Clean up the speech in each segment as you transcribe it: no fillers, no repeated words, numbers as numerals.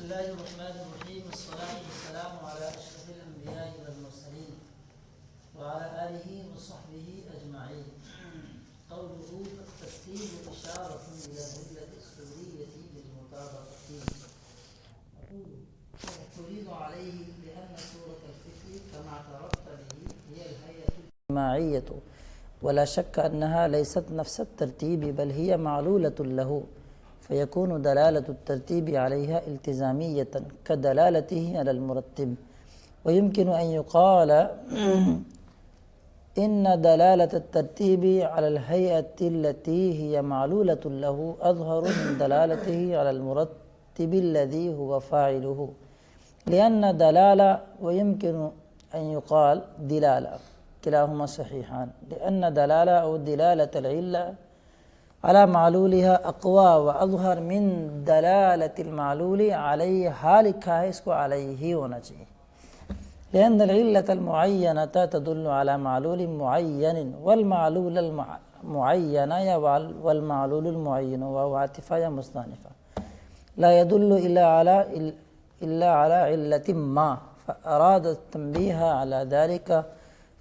الله الرحمن الرحيم والصلاة والسلام على أشرف الأنبياء والمرسلين وعلى آله وصحبه أجمعين. قوله فالترتيب إشارة إلى الهيئة السورية بالمطابقة. أقول تريد عليه لأن صورة الفكر كما اعترفت به هي الهيئة الاجتماعية، ولا شك أنها ليست نفس الترتيب بل هي معلولة له، فيكون دلالة الترتيب عليها التزامية كدلالته على المرتب. ويمكن أن يقال إن دلالة الترتيب على الهيئة التي هي معلولة له أظهر من دلالته على المرتب الذي هو فاعله، لأن دلالة ويمكن أن يقال دلالة، كلاهما صحيحان، لأن دلالة أو دلالة العلة على معلولها أقوى وأظهر من دلالة المعلول عليها، لکھا ہے اس کو علیہ ہی ہونا چاہیے، لأن العلة المعينة تدل على معلول معين، والمعلول المعين والمعلول المعين وهو عاطفة یا مستأنفة لا يدل إلا على علة ما، فأراد التنبيه على ذلك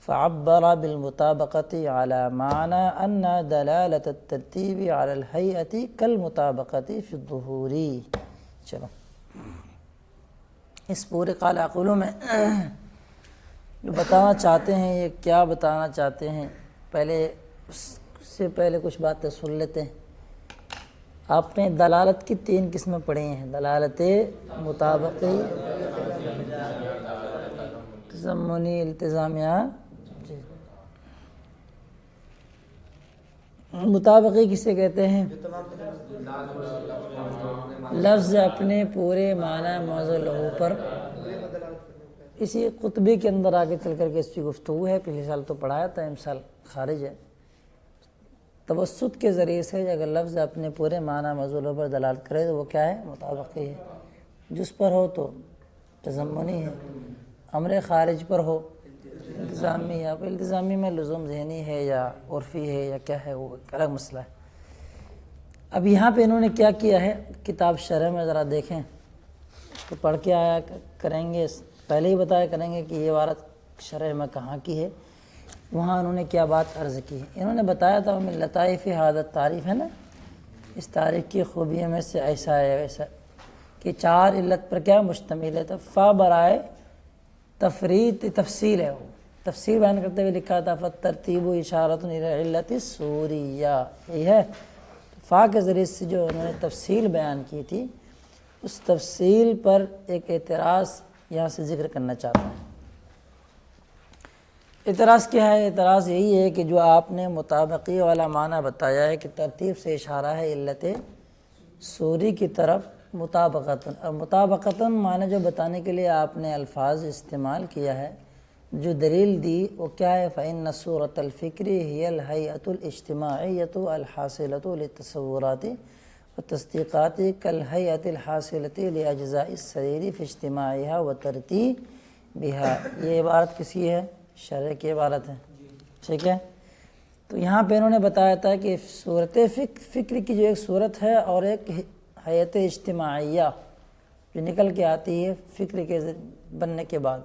فعبر بالمطابقة على معنى أن دلالة الترتيب على الهيئة كالمطابقة في الظهور. چلو اس پورے قال اقولو میں جو بتانا چاہتے ہیں یہ کیا بتانا چاہتے ہیں، پہلے اس سے پہلے کچھ باتیں سن لیتے ہیں. آپ نے دلالت کی 3 قسمیں پڑھی ہیں، دلالت مطابقی، تضمنی، التزامیہ. مطابقی کسے کہتے ہیں؟ لفظ اپنے پورے معنی موضوع لہو پر. اسی قطبی کے اندر آگے چل کر کے اس کی گفتگو ہے، پچھلے سال تو پڑھایا تھا، امسال خارج ہے. توسط کے ذریعے سے اگر لفظ اپنے پورے معنی موضوع لہو پر دلالت کرے تو وہ کیا ہے؟ مطابقی ہے. جس پر ہو تو تضمنی ہے، امر خارج پر ہو التزامی ہے. التزامی میں لزوم ذہنی ہے یا عرفی ہے یا کیا ہے، وہ ایک الگ مسئلہ ہے. اب یہاں پہ انہوں نے کیا کیا ہے، کتاب شرح میں ذرا دیکھیں، اس کو پڑھ کے آیا کریں گے. پہلے ہی بتایا کریں گے کہ یہ عبارت شرح میں کہاں کی ہے، وہاں انہوں نے کیا بات عرض کی ہے. انہوں نے بتایا تھا من لطائف حادث تعریف ہے نا، اس تعریف کی خوبیوں میں سے ایسا ہے ویسا کہ 4 علت پر کیا مشتمل ہے. تو فا برائے تفرید تفصیل ہے، وہ تفصیل بیان کرتے ہوئے لکھا تھا فالترتیب اشارۃ الی العلۃ السوریہ. یہ ہے فا کے ذریعے سے جو انہوں نے تفصیل بیان کی تھی، اس تفصیل پر ایک اعتراض یہاں سے ذکر کرنا چاہتا ہوں. اعتراض کیا ہے؟ اعتراض یہی ہے کہ جو آپ نے مطابقی والا معنی بتایا ہے کہ ترتیب سے اشارہ ہے علت سوری کی طرف مطابقتاً، اور مطابقتاً معنی جو بتانے کے لیے آپ نے الفاظ استعمال کیا ہے، جو دلیل دی وہ کیا ہے؟ فإن صورة الفکر هي الهيئة الاجتماعية الحاصلة للتصورات والتصدیقات كالهيئة الحاصلة لأجزاء السرير في اجتماعها وترتیبها. یہ عبارت کسی ہے؟ شرح کی عبارت ہے، ٹھیک ہے. تو یہاں پہ انہوں نے بتایا تھا کہ صورت فکر کی جو ایک صورت ہے اور ایک حیت اجتماعیہ جو نکل کے آتی ہے فکر کے بننے کے بعد.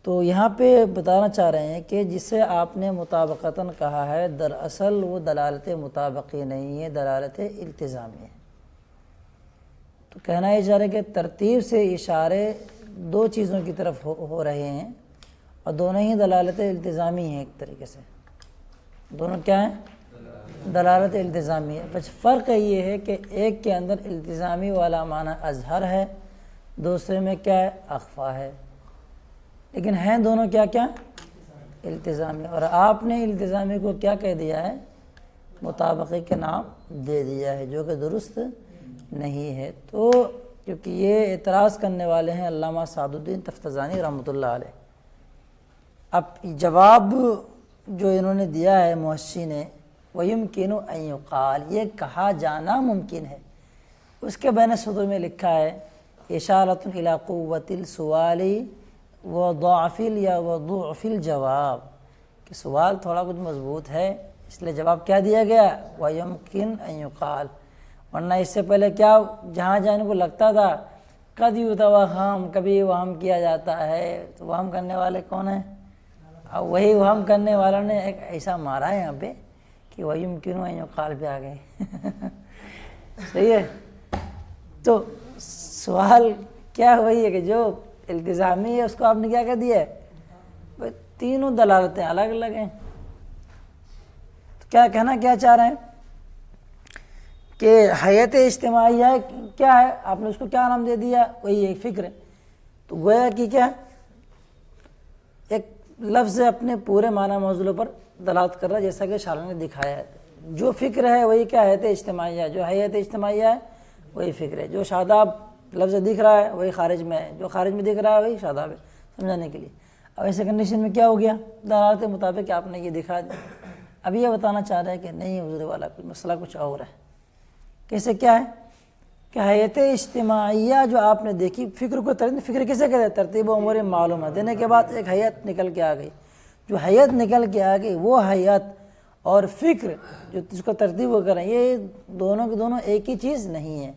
تو یہاں پہ بتانا چاہ رہے ہیں کہ جسے آپ نے مطابقتاً کہا ہے، دراصل وہ دلالت مطابقی نہیں ہے، دلالت التزامی ہے. تو کہنا یہ چاہ رہے کہ ترتیب سے اشارے 2 چیزوں کی طرف ہو رہے ہیں اور دونوں ہی دلالت التزامی ہیں. ایک طریقے سے دونوں کیا ہیں؟ دلالت التزامی ہے. بس فرق یہ ہے کہ ایک کے اندر التزامی والا معنی اظہر ہے، دوسرے میں کیا ہے؟ اخفا ہے، لیکن ہیں دونوں کیا کیا؟ التزامی. اور آپ نے التزامی کو کیا کہہ دیا ہے؟ مطابقی کے نام دے دیا ہے، جو کہ درست نہیں ہے. تو کیونکہ یہ اعتراض کرنے والے ہیں علامہ سعد الدین تفتزانی رحمۃ اللہ علیہ. اب جواب جو انہوں نے دیا ہے محشی نے، وَيُمْكِنُ أَن يُقَالَ، یہ کہا جانا ممکن ہے. اس کے بین سطور میں لکھا ہے اشارۃ الی قوۃ السؤال وضعف یا وضعف الجواب، کہ سوال تھوڑا کچھ مضبوط ہے اس لیے جواب کیا دیا گیا؟ وَيُمْكِنُ أَن يُقَالَ، ورنہ اس سے پہلے کیا جہاں جہاں ان کو لگتا تھا قد یتوہم، کبھی وہم کیا جاتا ہے، تو وہم کرنے والے کون ہیں؟ اب وہی وہم کرنے والوں نے ایک ایسا مارا ہے یہاں پہ کہ وَيُمْكِنُ أَن يُقَالَ پہ آ گئے صحیح ہے. تو سوال کیا وہی ہے کہ جو التزامی ہے اس کو آپ نے کیا کہہ دیا ہے؟ تینوں دلالتیں الگ الگ ہیں. تو کیا کہنا کیا چاہ رہے ہیں کہ حیت اجتماعیہ کیا ہے؟ آپ نے اس کو کیا نام دے دیا؟ وہی ایک فکر ہے. تو گویا کہ کیا ایک لفظ اپنے پورے معنی موضوع پر دلالت کر رہا ہے، جیسا کہ شارح نے دکھایا ہے. جو فکر ہے وہی کیا حیت اجتماعیہ، جو حیت اجتماعیہ ہے وہی فکر ہے. جو شاداب لفظ دکھ رہا ہے وہی خارج میں ہے، جو خارج میں دکھ رہا ہے وہی شاداب ہے، سمجھانے کے لیے. اب ایسے کنڈیشن میں کیا ہو گیا؟ دلالت کے مطابق آپ نے یہ دکھا دیا. اب یہ بتانا چاہ رہا ہے کہ نہیں حضور والا کوئی مسئلہ کچھ اور ہے. کیسے کیا ہے کہ حیت اجتماعیہ جو آپ نے دیکھی، فکر کو فکر کیسے کہتے ہیں؟ ترتیب و امور معلومہ دینے کے بعد ایک حیت نکل کے آ گئی. جو حیت نکل کے آ گئی وہ حیت اور فکر جو اس کو ترتیب وہ کریں، یہ دونوں کے دونوں ایک ہی چیز نہیں ہے.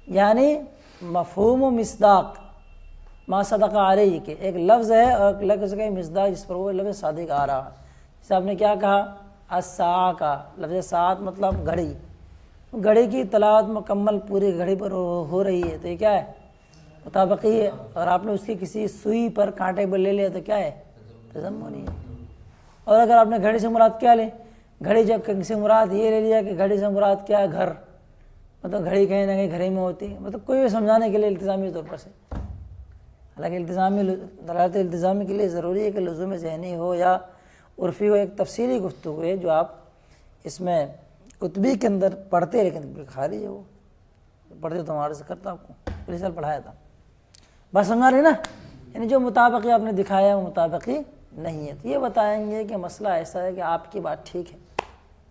یعنی مفہوم و مصداق ما صدق علیہ کے ایک لفظ ہے اور ایک لفظ کا مصداق جس پر وہ لفظ صادق آ رہا. جیسے آپ نے کیا کہا الساعہ کا لفظ ساعت مطلب گھڑی، گھڑی کی اطلاعات مکمل پوری گھڑی پر ہو رہی ہے تو یہ کیا ہے؟ مطابقی ہے. اور آپ نے اس کی کسی سوئی پر کانٹے پر لے لیا تو کیا ہے؟ تضمنی ہے. اور اگر آپ نے گھڑی سے مراد کیا لے، گھڑی جب سے مراد یہ لے لیا کہ گھڑی سے مراد کیا ہے؟ گھر، مطلب گھڑی کہیں نہ کہیں گھر میں ہوتی ہے، مطلب کوئی بھی سمجھانے کے لیے التزامی طور پر سے. حالانکہ التزامی دلالت التزامی کے لیے ضروری ہے کہ لزوم ذہنی ہو یا عرفی ہو. ایک تفصیلی گفتگو ہے جو آپ اس میں کتبی کے اندر پڑھتے، لیکن خارج ہے وہ پڑھتے تو ہمارے سے کرتا آپ کو پچھلے سال پڑھایا تھا. بس سمجھا رہے نا؟ یعنی جو مطابقی آپ نے دکھایا وہ مطابقی نہیں ہے. تو یہ بتائیں گے کہ مسئلہ ایسا ہے کہ آپ کی بات ٹھیک ہے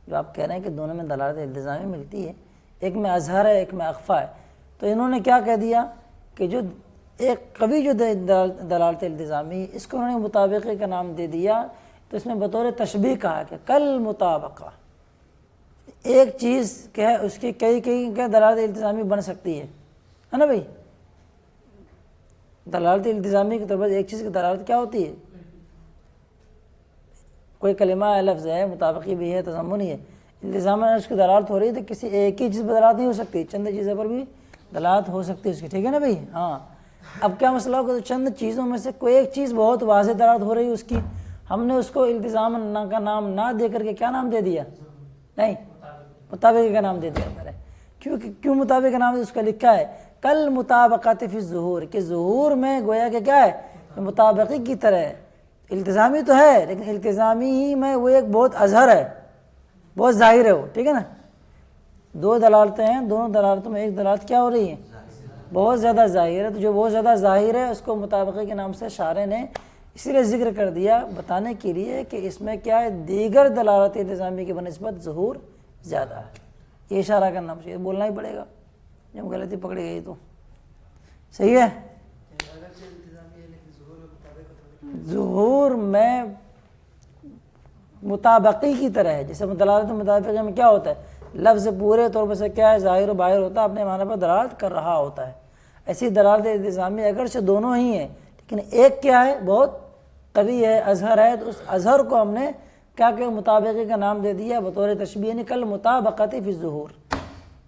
جو آپ کہہ رہے ہیں کہ دونوں میں دلالت التزامی ملتی ہے، ایک میں اظہر ہے ایک میں اخفا ہے. تو انہوں نے کیا کہہ دیا کہ جو ایک قوی جو دلالت التزامی اس کو انہوں نے مطابقی کا نام دے دیا. تو اس میں بطور تشبیہ کہا کہ کل مطابقہ، ایک چیز کیا ہے اس کی کئی کیا دلالت التزامی بن سکتی ہے نا بھائی؟ دلالت التزامی کے طور پر ایک چیز کی دلالت کیا ہوتی ہے؟ کوئی کلمہ ہے، لفظ ہے، مطابقی بھی ہے، تضمنی ہے. التزام میں اس کی دلالت ہو رہی ہے تو کسی ایک ہی چیز پر دلالت نہیں ہو سکتی، چند چیزوں پر بھی دلالت ہو سکتی ہے اس کی. ٹھیک ہے نا بھائی؟ ہاں. اب کیا مسئلہ ہوگا؟ تو چند چیزوں میں سے کوئی ایک چیز بہت واضح دلالت ہو رہی ہے اس کی، ہم نے اس کو التزام کا نام نہ دے کر کے کیا نام دے دیا؟ نہیں، مطابقی کا نام دے دیا میں نے. کیوں مطابقی کا نام اس کا لکھا ہے کل مطابقت فی الظہور، کہ ظہور میں گویا کہ کیا ہے؟ مطابقی کی طرح ہے. التزامی تو ہے لیکن التزامی ہی میں وہ ایک بہت اظہر ہے، بہت ظاہر ہے وہ. ٹھیک ہے نا؟ دو دلالتیں ہیں، دونوں دلالتوں میں ایک دلالت کیا ہو رہی ہے؟ بہت زیادہ ظاہر ہے. تو جو بہت زیادہ ظاہر ہے اس کو مطابقی کے نام سے شارح نے اسی لیے ذکر کر دیا بتانے کے لیے کہ اس میں کیا ہے دیگر دلالت التزامی کی بنسبت ظہور زیادہ ہے. یہ اشارہ کرنا مجھے بولنا ہی پڑے گا جب غلطی پکڑی گئی تو. صحیح ہے؟ ظہور میں مطابقی کی طرح ہے. جیسے دلالت مطابقی میں کیا ہوتا ہے؟ لفظ پورے طور پر سے کیا ہے؟ ظاہر و باہر ہوتا ہے، اپنے معنی پر دلالت کر رہا ہوتا ہے. ایسی دلالت التزامی اگرچہ دونوں ہی ہیں لیکن ایک کیا ہے؟ بہت قوی ہے، اظہر ہے. تو اس اظہر کو ہم نے کیا کہ مطابقی کا نام دے دیا بطور تشبیہ، یعنی کل مطابقت فی الظہور.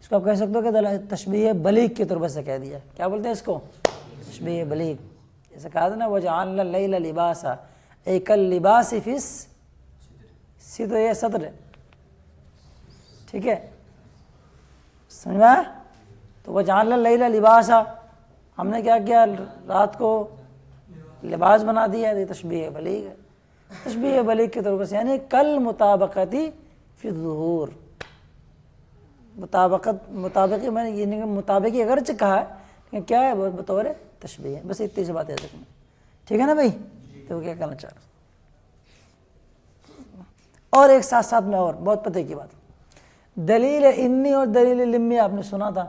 اس کو آپ کہہ سکتے ہو کہ تشبیہ بلیغ کے طور پر سے کہہ دیا. کیا بولتے ہیں اس کو؟ تشبیہ بلیغ. جیسے کہا تھا نا وَجَعَلْنَا اللَّيْلَ لِبَاسًا، اے کل لباس فی الصدر، یہ صدر ہے. ٹھیک ہے، سمجھ میں آیا؟ تو وَجَعَلْنَا اللَّيْلَ لِبَاسًا، ہم نے کیا کیا؟ رات کو لباس بنا دیا. یہ تشبیہ بلیغ ہے. تشبیہ بلیغ کے طور پر سے یعنی کل مطابقتی فی الظہور. مطابقی میں نے مطابقی اگرچہ کہا ہے لیکن کیا ہے؟ بطور تشبیہ ہے. بس اتنی سی بات ہے. ٹھیک ہے نا بھائی؟ تو کیا کرنا چاہ رہا ہوں. اور ایک ساتھ ساتھ میں اور بہت پتہ کی بات، دلیل انی اور دلیل لمی آپ نے سنا تھا.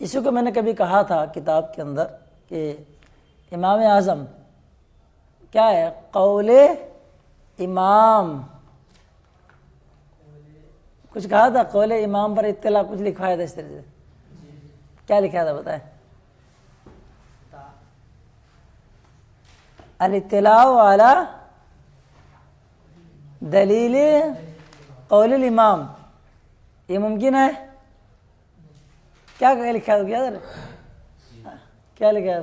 اسی کو میں نے کبھی کہا تھا کتاب کے اندر کہ امام اعظم کیا ہے؟ قول امام کچھ کہا تھا قول امام پر اطلاع، کچھ لکھوایا تھا اس طرح سے، کیا لکھا تھا بتائیں؟ الاطلاع علی دلیل قول الامام، یہ ممکن ہے؟ کیا لکھا ہے؟ کیا لکھا ہے؟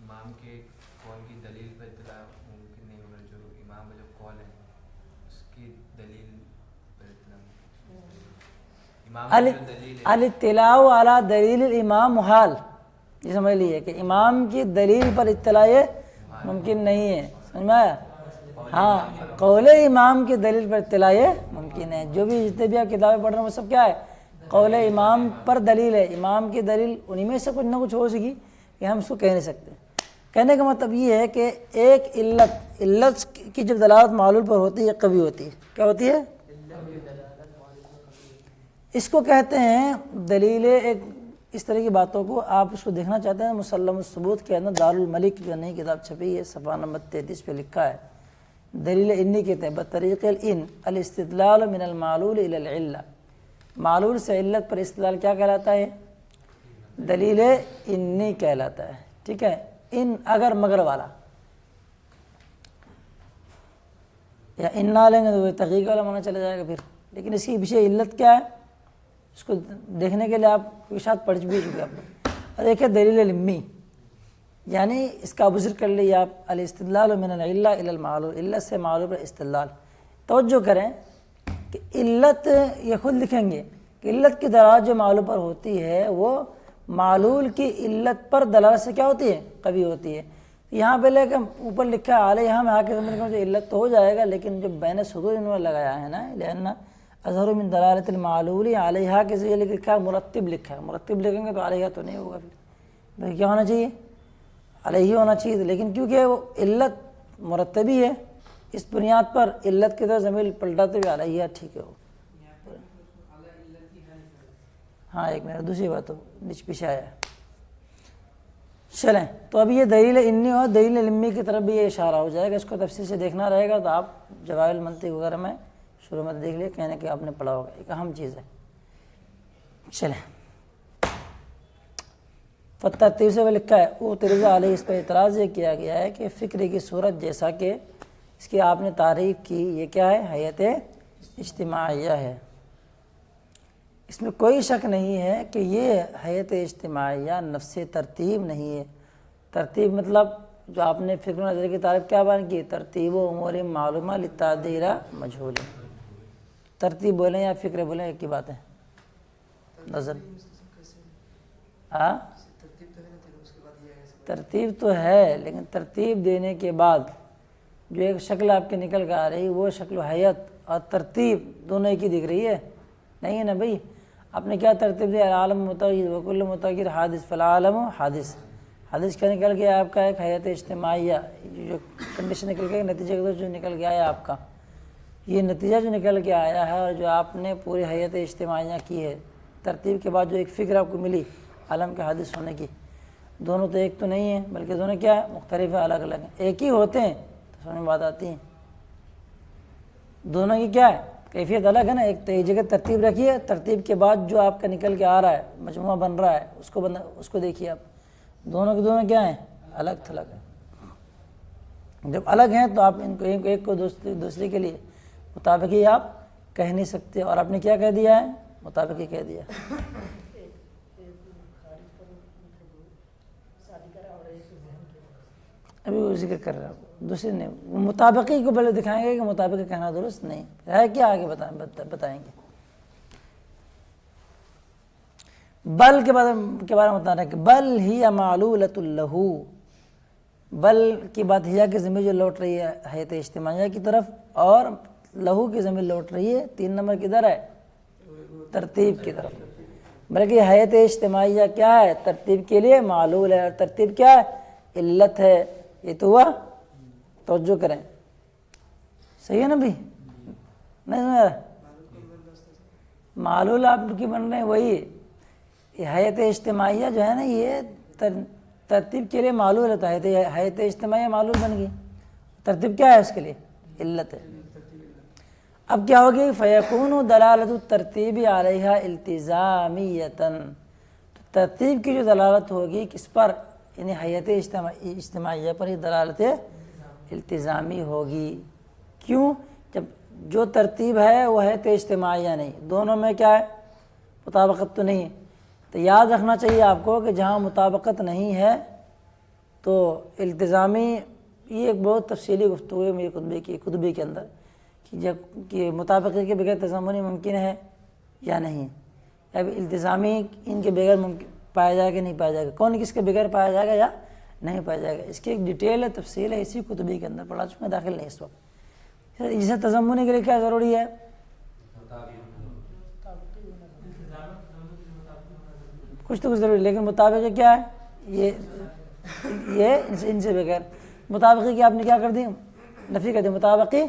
امام کے قول کی دلیل پر اطلاع ممکن نہیں ہوگا، جو امام کا جو قول ہے اس کی دلیل پر اطلاع امام کی جو دلیل ہے۔ الاطلاع علی دلیل الامام محال، یہ سمجھ لیجیے کہ امام کی دلیل پر اطلاع ممکن نہیں ہے، سمجھ میں آیا؟ ہاں قول امام کی دلیل پر اطلاع ممکن ہے۔ جو بھی جتنے بھی آپ کتابیں پڑھ رہے ہیں وہ سب کیا ہے؟ قول امام پر دلیل ہے، امام کی دلیل انہی میں سے کچھ نہ کچھ ہو سکی کہ ہم اس کو کہہ نہیں سکتے۔ کہنے کا مطلب یہ ہے کہ ایک علت کی جب دلالت معلول پر ہوتی ہے قوی ہوتی ہے، کیا ہوتی ہے؟ اس کو کہتے ہیں دلیل۔ ایک اس طرح کی باتوں کو آپ اس کو دیکھنا چاہتے ہیں، مسلم الثبوت کے اندر دارالملک جو نئی کتاب چھپی ہے صفحہ نمبر 33 پہ لکھا ہے، دلیل انی کہتے ہیں بطریق الان الاستدلال من المعلول الى العلہ، معلول سے علت پر استدلال کیا کہلاتا ہے؟ دلیل انی کہلاتا ہے، ٹھیک ہے؟ ان اگر مگر والا، یا انا لیں گے تو وہ تحقیق والا معنی چلا جائے گا پھر، لیکن اس کی پیچھے علت کیا ہے اس کو دیکھنے کے لیے آپ کوئی شاید پڑھ بھی چکے آپ۔ اور ایک ہے دلیل علمی، یعنی اس کا ذکر کر لیے آپ الاستدلال من العلہ الی المعلول، علت سے معلول پر استدلال۔ توجہ کریں کہ علت یہ خود لکھیں گے کہ علت کی دلالت جو معلول پر ہوتی ہے وہ معلول کی علت پر دلالت سے کیا ہوتی ہے؟ قوی ہوتی ہے۔ یہاں پہ لے کے اوپر لکھا ہے علیہ، یہاں میں آ کے جو علت تو ہو جائے گا، لیکن جو بین سطور انہوں نے لگایا ہے نا، لأن اظہر من دلالت المعلول علیہ کے ذریعے لکھا ہے مرتب، لکھا ہے مرتب لکھیں گے تو علیہ تو نہیں ہوگا، پھر بھائی کیا ہونا چاہیے؟ علیہ ہونا چاہیے، لیکن کیونکہ وہ علت مرتبی ہے اس بنیاد پر علت کی طرف ضمیر پلٹاتے ہوئے علیہ ٹھیک ہے۔ ہاں ایک منٹ، دوسری بات تو نیچ پیچھے آیا ہے۔ چلیں تو اب یہ دلیل انی اور دلیل علمی کی طرف بھی یہ اشارہ ہو جائے گا، اس کو تفصیل سے دیکھنا رہے گا تو آپ جواہر المنطق وغیرہ میں شروع میں دیکھ لیں، کہنے کہ آپ نے پڑھا ہوگا، ایک اہم چیز ہے۔ چلیں ترتیب سے وہ لکھا ہے وہ ترجیح علیہ، اس پر اعتراض یہ کیا گیا ہے کہ فکر کی صورت جیسا کہ اس کی آپ نے تعریف کی، یہ کیا ہے؟ حیت اجتماعیہ ہے۔ اس میں کوئی شک نہیں ہے کہ یہ حیت اجتماعیہ نفس ترتیب نہیں ہے۔ ترتیب مطلب جو آپ نے فکر نظر کی تعریف کیا بیان کی؟ ترتیب و امور معلومہ للتعدیر مجہول۔ ترتیب بولیں یا فکر بولیں ایک کی بات ہے، نظر ترتیب تو ہے، لیکن ترتیب دینے کے بعد جو ایک شکل آپ کے نکل کے آ رہی وہ شکل و حیت اور ترتیب دونوں ایک ہی دکھ رہی ہے، نہیں ہے نا بھائی؟ آپ نے کیا ترتیب دیا؟ العالم متغیر وکل متغیر حادث فالعالم حادث، حادث کیا نکل گیا آپ کا؟ ایک حیت اجتماعیہ، جو کنڈیشن نکل گیا، نتیجہ جو نکل کے آیا آپ کا، یہ نتیجہ جو نکل کے آیا ہے اور جو آپ نے پوری حیت اجتماعیہ کی ہے، ترتیب کے بعد جو ایک فکر آپ کو ملی عالم کے حادث ہونے کی، دونوں تو ایک تو نہیں ہیں، بلکہ دونوں کیا ہے؟ مختلف ہیں، الگ الگ ہیں۔ ایک ہی ہوتے ہیں تو سمجھ میں بات آتی ہے، دونوں کی کیا ہے؟ کیفیت الگ ہے نا۔ ایک تو ایک جگہ ترتیب رکھیے، ترتیب کے بعد جو آپ کا نکل کے آ رہا ہے مجموعہ بن رہا ہے اس کو دیکھیے آپ، دونوں کے دونوں کیا ہیں؟ الگ تھلگ ہیں۔ جب الگ ہیں تو آپ ان کو ایک کو دوسرے کے لیے مطابقی آپ کہہ نہیں سکتے، اور آپ نے کیا کہہ دیا ہے؟ مطابقی کہہ دیا۔ ابھی وہ ذکر کر رہا ہوں، دوسرے نے مطابقی کو پہلے دکھائیں گے کہ مطابقی کہنا درست نہیں ہے کیا، آگے بتائیں گے۔ بل کے بارے میں بتا رہے ہیں کہ بل ہی معلولۃ لہ، بل کی بات ہیا کی ضمیر جو لوٹ رہی ہے حیت اجتماعیہ کی طرف، اور لہو کی ضمیر لوٹ رہی ہے 3 نمبر کدھر ہے؟ ترتیب کی طرف، بلکہ حیت اجتماعیہ کیا ہے؟ ترتیب کے لیے معلول ہے، اور ترتیب کیا ہے؟ علت ہے۔ یہ تو ہوا، توجہ کریں، صحیح ہے نا بھی؟ نہیں سمجھ رہا؟ معلول آپ کی بن رہے ہیں وہی حیت اجتماعیہ جو ہے نا، یہ ترتیب کے لیے معلول ہوتا ہے، حیت اجتماعیہ معلول بن گئی، ترتیب کیا ہے اس کے لیے؟ علت ہے۔ اب کیا ہوگی؟ فیکون دلالت الترتیب علیہ التزامیتاً، تو ترتیب کی جو دلالت ہوگی کس پر؟ یعنی حیت اجتماعیہ پر ہی دلالت التزامی ہوگی۔ کیوں؟ جب جو ترتیب ہے وہ حیت اجتماعیہ نہیں، دونوں میں کیا ہے؟ مطابقت تو نہیں ہے۔ تو یاد رکھنا چاہیے آپ کو کہ جہاں مطابقت نہیں ہے تو التزامی، یہ ایک بہت تفصیلی گفتگو ہے میری خطبے کے اندر کہ مطابقت کے بغیر تضمنی ممکن ہے یا نہیں، اب التزامی ان کے بغیر پایا جائے گا نہیں پایا جائے گا، کون کس کے بغیر پایا جائے گا یا نہیں پایا جائے گا، اس کی ایک ڈیٹیل ہے، تفصیل ہے، اسی خطبے کے اندر پڑھا چکا، داخل نہیں اس وقت۔ جسے تضمنی کے لیے کیا ضروری ہے؟ کچھ تو کچھ ضروری، لیکن مطابق کیا ہے؟ یہ ان سے بغیر مطابقی کی آپ نے کیا کر دی؟ نفی کر دی، مطابقی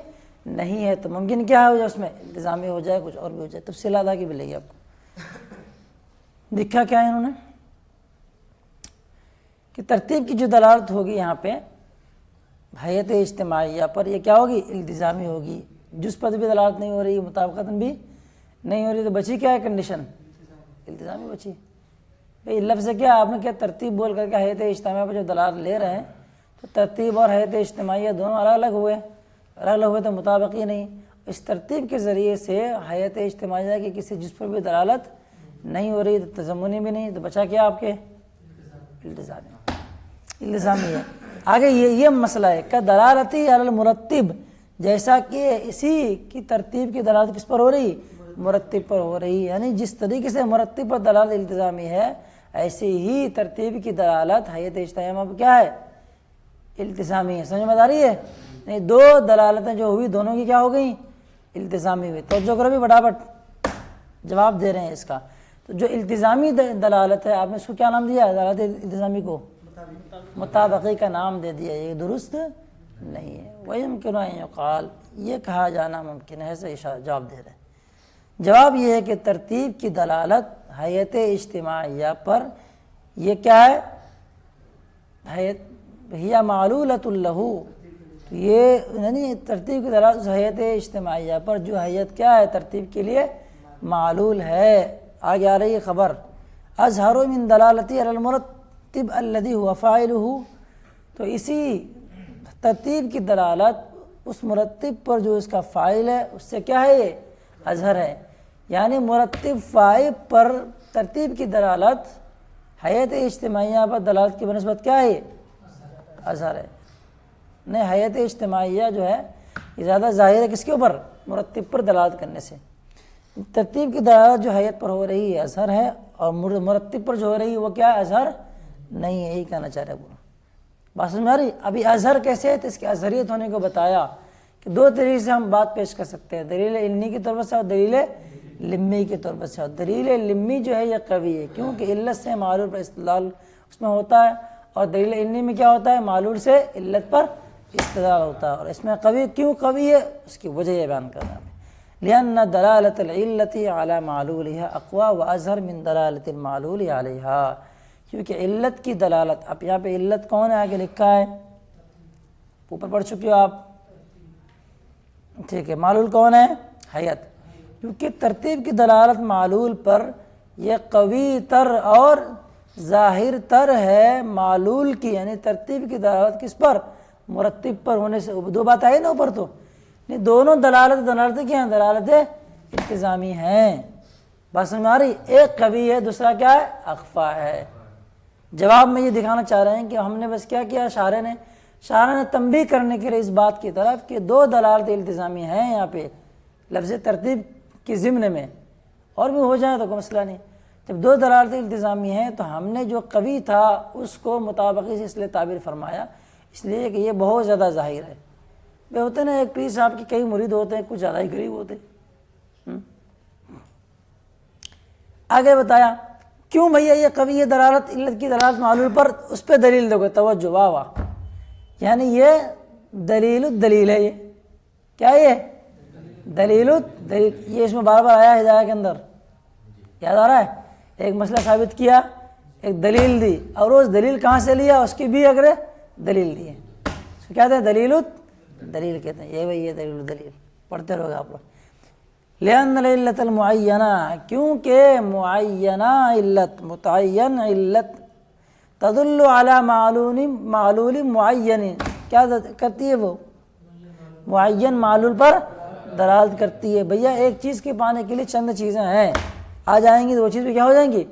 نہیں ہے تو ممکن کیا ہے اس میں التزامی ہو جائے، کچھ اور بھی ہو جائے، تفصیلات آگے ملے گی آپ کو۔ لکھا کیا ہے انہوں نے کہ ترتیب کی جو دلالت ہوگی یہاں پہ حیت اجتماعیہ پر، یہ کیا ہوگی؟ التزامی ہوگی۔ جس پر بھی دلالت نہیں ہو رہی، مطابقت بھی نہیں ہو رہی، تو بچی کیا ہے کنڈیشن؟ التزامی بچی۔ بھئی لفظ کیا آپ نے کیا ترتیب بول کر کے حیت اجتماعیہ پر جو دلالت لے رہے ہیں، تو ترتیب اور حیت اجتماعیہ دونوں الگ الگ ہوئے تو مطابقی نہیں۔ اس ترتیب کے ذریعے سے حیت اجتماعیہ کی کسی جس پر بھی دلالت نہیں ہو رہی، تو تضمنی بھی نہیں، تو بچا کیا آپ کے؟ التزامی ہے۔ آگے یہ مسئلہ ہے کہ دلالتی علی المرتب، جیسا کہ اسی کی ترتیب کی دلالت کس پر ہو رہی؟ مرتب پر ہو رہی، یعنی جس طریقے سے مرتب پر دلالت التزامی ہے، ایسے ہی ترتیب کی دلالت حیت اجتماعیہ پر کیا ہے؟ التزامی ہے۔ سمجھ میں آ رہی ہے؟ یعنی دو دلالتیں جو ہوئی دونوں کی کیا ہو گئیں؟ التزامی ہوئی۔ توجہ کرو بھی، فٹافٹ جواب دے رہے ہیں اس کا۔ تو جو التزامی دلالت ہے، آپ نے اس کو کیا نام دیا؟ دلالت التزامی کو مطابقی کا نام دے دیا، یہ درست نہیں ہے۔ وَيُمْكِنُ أَن يُقَالَ، یہ کہا جانا ممکن ہے، سے جواب دے رہے ہیں۔ جواب یہ ہے کہ ترتیب کی دلالت حیت اجتماعیہ پر یہ کیا ہے؟ ہی معلولۃ لہ، یہ یعنی ترتیب کی دلالت حیت اجتماعیہ پر جو حیت کیا ہے؟ ترتیب کے لیے معلول ہے۔ آگے آ رہی ہے خبر، اظہر من دلالتی علی المرتب الذی هو فاعلہ، تو اسی ترتیب کی دلالت اس مرتب پر جو اس کا فاعل ہے، اس سے کیا ہے؟ یہ اظہر ہے، یعنی مرتب فاعل پر ترتیب کی دلالت حیت اجتماعیہ پر دلالت کی بنسبت کیا ہے؟ اظہر ہے۔ نہیں، حیت اجتماعیہ جو ہے یہ زیادہ ظاہر ہے کس کے اوپر؟ مرتب پر دلالت کرنے سے۔ ترتیب کی دلالت جو حیت پر ہو رہی ہے اظہر ہے، اور مرتب پر جو ہو رہی ہے وہ کیا ہے؟ اظہر نہیں ہے، یہی کہنا چاہ رہے ہیں۔ بات سمجھ میں آ رہی؟ ابھی اظہر کیسے ہے تو اس کی اظہریت ہونے کو بتایا کہ دو طریقے سے ہم بات پیش کر سکتے ہیں، دلیل علمی کے طور پر سے اور دلیل لمی کے طور پر سے۔ اور دلیل لمی جو ہے یہ قوی ہے، کیونکہ علت سے معلول پر استدلال اس میں ہوتا ہے، اور دلیل علمی میں کیا ہوتا ہے؟ معلول سے علت پر استدلال ہوتا ہے، اور اس میں قوی کیوں قوی ہے اس کی وجہ یہ بیان کرنا ہے۔ لأن دلالة العلة على معلولها اقوى واظہر من دلالة المعلول علیہا، کیونکہ علت کی دلالت، اب یہاں پہ علت کون ہے آگے لکھا ہے، اوپر پڑھ چکے ہو آپ، ٹھیک ہے۔ معلول کون ہے؟ حیت، کیونکہ ترتیب کی دلالت معلول پر یہ قوی تر اور ظاہر تر ہے معلول کی، یعنی ترتیب کی دلالت کس پر؟ مرتب پر ہونے سے۔ دو بات آئی نا اوپر، تو دونوں دلالتیں کیا ہیں؟ دلالت التزامی ہیں۔ بات سمجھ میں آ رہی؟ ایک قوی ہے، دوسرا کیا ہے؟ اخفا ہے۔ جواب میں یہ دکھانا چاہ رہے ہیں کہ ہم نے بس کیا کیا، شارح نے تنبیہ کرنے کے لیے اس بات کی طرف کہ دو دلالت التزامی ہیں یہاں پہ لفظ ترتیب کی ضمن میں، اور بھی ہو جائے تو کوئی مسئلہ نہیں۔ جب دو دلالت التزامی ہیں تو ہم نے جو قوی تھا اس کو مطابقی سے اس لیے تعبیر فرمایا، اس لیے کہ یہ بہت زیادہ ظاہر ہے۔ بے ہوتے نا ایک پیر صاحب کے کئی مرید ہوتے ہیں، کچھ زیادہ ہی قریب ہوتے ہیں۔ آگے بتایا کیوں بھیا یہ قوی دلالت، علت کی دلالت معلول پر، اس پہ دلیل دو گے، توجہ، واہ واہ، یعنی یہ دلیل الدلیل ہے۔ یہ کیا ہے؟ یہ دلیل الدلیل، یہ اس میں بار بار آیا ہدایہ کے اندر، یاد آ رہا ہے؟ ایک مسئلہ ثابت کیا، ایک دلیل دی، اور اس دلیل کہاں سے لیا اس کی بھی اگر دلیل دی ہے، اس کو کیا کہتے ہیں؟ دلیل الدلیل کہتے ہیں۔ یہ بھائی یہ دلیل الدلیل پڑھتے رہو گے آپ لوگ۔ لأن العلت المعینہ، کیونکہ معینہ علت، متعین علت، تدل علی معلول معین، کیا کرتی ہے وہ؟ معین معلول پر دلالت کرتی ہے۔ بھیا ایک چیز کے پانے کے لیے چند چیزیں ہیں، آ جائیں گی تو وہ چیز بھی کیا ہو جائیں گی؟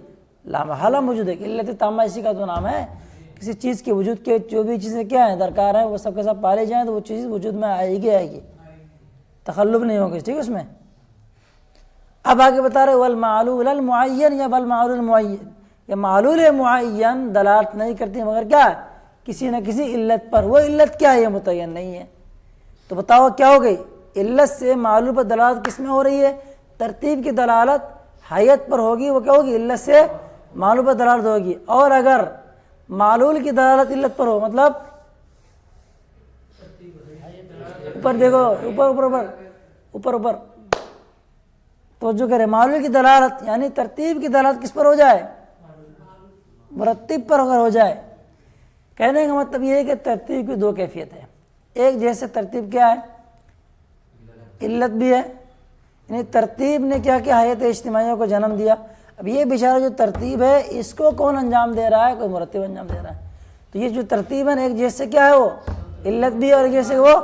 لا محالہ موجود ہے۔ علت تامہ اسی کا تو نام ہے، کسی چیز کے وجود کے جو بھی چیزیں کیا ہیں درکار ہیں وہ سب کے سب پالے جائیں تو وہ چیز وجود میں آئے گی، تخلف نہیں ہوگی، ٹھیک ہے اس میں۔ اب آگے بتا رہے والمعلول المعین یا والمعلول المعین، یا معلول معین دلالت نہیں کرتی مگر کیا؟ کسی نہ کسی علت پر، وہ علت کیا ہے؟ یہ متعین نہیں ہے۔ تو بتاؤ کیا ہو گئی؟ علت سے معلول پر دلالت کس میں ہو رہی ہے؟ ترتیب کی دلالت حیت پر ہوگی، وہ کیا ہوگی؟ علت سے معلول پر دلالت ہوگی۔ اور اگر معلول کی دلالت علت پر ہو، مطلب اوپر دیکھو، اوپر توجہ کرے، معلول کی دلالت یعنی ترتیب کی دلالت کس پر ہو جائے؟ مرتب پر اگر ہو جائے، کہنے کا مطلب یہ ہے کہ ترتیب کی دو کیفیت ہے۔ ایک جیسے ترتیب کیا ہے؟ علت بھی ہے، یعنی ترتیب نے کیا کیا؟ حیات اجتماعیہ کو جنم دیا۔ اب یہ بیچارہ جو ترتیب ہے اس کو کون انجام دے رہا ہے؟ کوئی مرتب انجام دے رہا ہے۔ تو یہ جو ترتیب ہے ایک جیسے کیا ہے؟ وہ علت بھی ہے، اور ایک جیسے وہ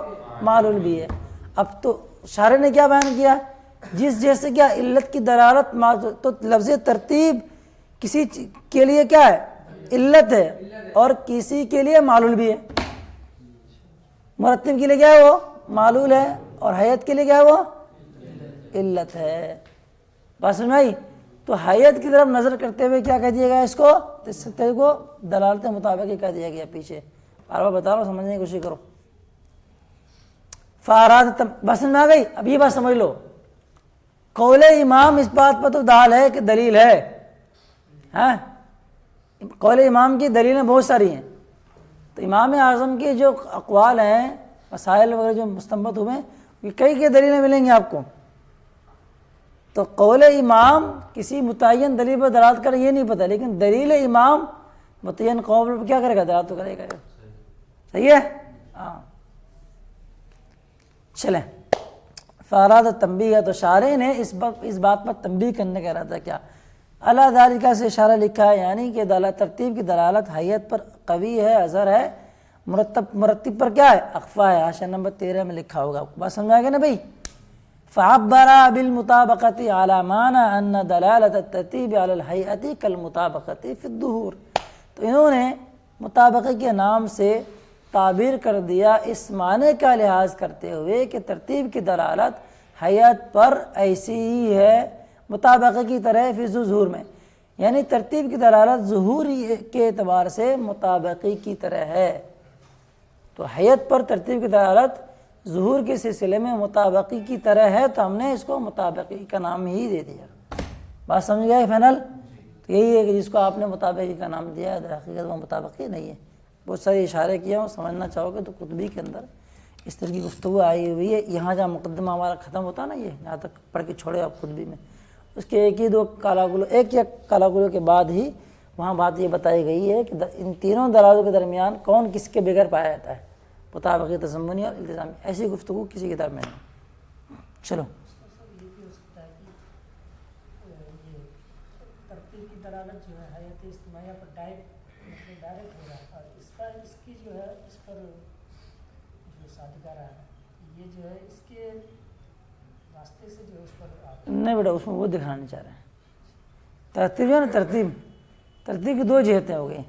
معلول بھی ہے۔ اب تو شارح نے کیا بیان کیا؟ جس جیسے کیا علت کی دلالت، تو لفظ ترتیب کسی کے لیے کیا ہے؟ علت ہے، اور کسی کے لیے معلول بھی ہے۔ مرتب کے لیے کیا ہے؟ وہ معلول ہے، اور حیت کے لیے کیا ہے؟ وہ علت ہے۔ بات سمجھ آئی؟ تو حیت کی طرف نظر کرتے ہوئے کیا کہہ دیا گیا اس کو؟ اس کو دلالت مطابق ہی کہہ دیا گیا پیچھے، بار بار بتا رہا ہوں، سمجھنے کی کوشش کرو۔ فاراد بس سمجھ آ گئی؟ اب یہ بات سمجھ لو، قول امام اس بات پر تو دال ہے کہ دلیل ہے، ہاں قول امام کی دلیلیں بہت ساری ہیں۔ تو امام اعظم کے جو اقوال ہیں، مسائل وغیرہ جو مستنبط ہوئے ہیں، کئی دلیلیں ملیں گی آپ کو۔ تو قول امام کسی متعین دلیل پر دلالت کرے یہ نہیں پتہ، لیکن دلیل امام متعین قول پر کیا کرے گا؟ دلالت تو کرے گا۔ صحیح ہے؟ ہاں چلیں، فاراد تنبیہ، تو شارح نے اس بات پر تنبیہ کرنے کا ارادہ کیا۔ اللہ ذالکہ سے اشارہ لکھا ہے، یعنی کہ ترتیب کی دلالت حیت پر قوی ہے، اظہر ہے، مرتب پر کیا ہے؟ اخفا ہے۔ حاشیہ نمبر 13 میں لکھا ہوگا، بات سمجھ آ گیا نا بھائی؟ فعبر بالمطابقۃ علی معنی ان دلالت الترتیب علی الہیئۃ کالمطابقۃ فی الظہور، تو انہوں نے مطابقہ کے نام سے تعبیر کر دیا اس معنی کا لحاظ کرتے ہوئے کہ ترتیب کی دلالت حیات پر ایسی ہی ہے مطابقہ کی طرح فی ظہور میں، یعنی ترتیب کی دلالت ظہور کے اعتبار سے مطابقی کی طرح ہے۔ تو حیات پر ترتیب کی دلالت ظہور کے سلسلے میں مطابقی کی طرح ہے، تو ہم نے اس کو مطابقی کا نام ہی دے دیا۔ بات سمجھ گئے فائنل؟ تو یہی ہے کہ جس کو آپ نے مطابقی کا نام دیا ہے در حقیقت وہ مطابقی نہیں ہے۔ بہت سارے اشارے کیا ہوں، سمجھنا چاہو گے تو قطبی کے اندر اس طرح کی گفتگو آئی ہوئی ہے۔ یہاں جہاں مقدمہ ہمارا ختم ہوتا نا، یہ یہاں تک پڑھ کے چھوڑے آپ قطبی میں، اس کے ایک یا کالا گلو کے بعد ہی وہاں بات یہ بتائی گئی ہے کہ ان تینوں دلالوں کے درمیان کون کس کے بغیر پایا جاتا ہے، مطابقی، تضمنی اور التزامی۔ ایسی گفتگو کسی کتاب میں نہیں۔ چلو ترتیب کی دلالت جو ہے حیات اجتماعیہ پر ڈائریکٹ ہو رہا ہے، اور اس کی جو ہے اس پر جو صادقہ رہا ہے، یہ جو ہے اس کے راستے سے جو ہے اس پر نہیں بیٹا، اس میں وہ دکھانا چاہ رہے ہیں۔ ترتیب ہے نا، ترتیب کی دو جہتیں ہو گئی۔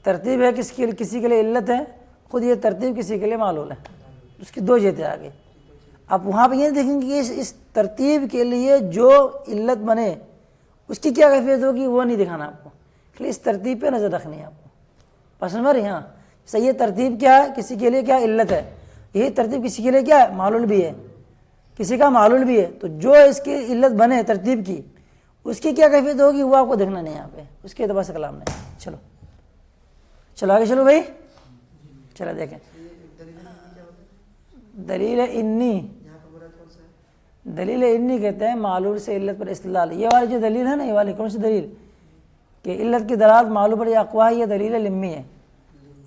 ترتیب ہے کسی کے لیے علت ہے، خود یہ ترتیب کسی کے لیے معلول ہے، اس کی دو جہتیں آ گئی۔ اب وہاں پہ یہ دیکھیں گے کہ اس ترتیب کے لیے جو علت بنے اس کی کیا کیفیت ہوگی، وہ نہیں دکھانا آپ کو، کہ اس ترتیب پہ نظر رکھنی ہے آپ کو۔ پسند مری؟ ہاں صحیح ہے۔ ترتیب کیا ہے؟ کسی کے لیے کیا علت ہے، یہی ترتیب کسی کے لیے کیا ہے؟ معلول بھی ہے، کسی کا معلول بھی ہے۔ تو جو اس کی علت بنے ترتیب کی، اس کی کیا کیفیت ہوگی وہ آپ کو دیکھنا نہیں یہاں پہ، اس کے اعتبار سے کلام نہیں۔ چلو آگے چلو بھائی، چلو دیکھیں دلیل انی۔ دلیل انی کہتے ہیں معلول سے علت پر استدلال۔ یہ والی جو دلیل ہے نا، یہ والی کون سی دلیل کہ علت کی دلالت معلول پر اقوا ہے، یہ دلیل لمی ہے،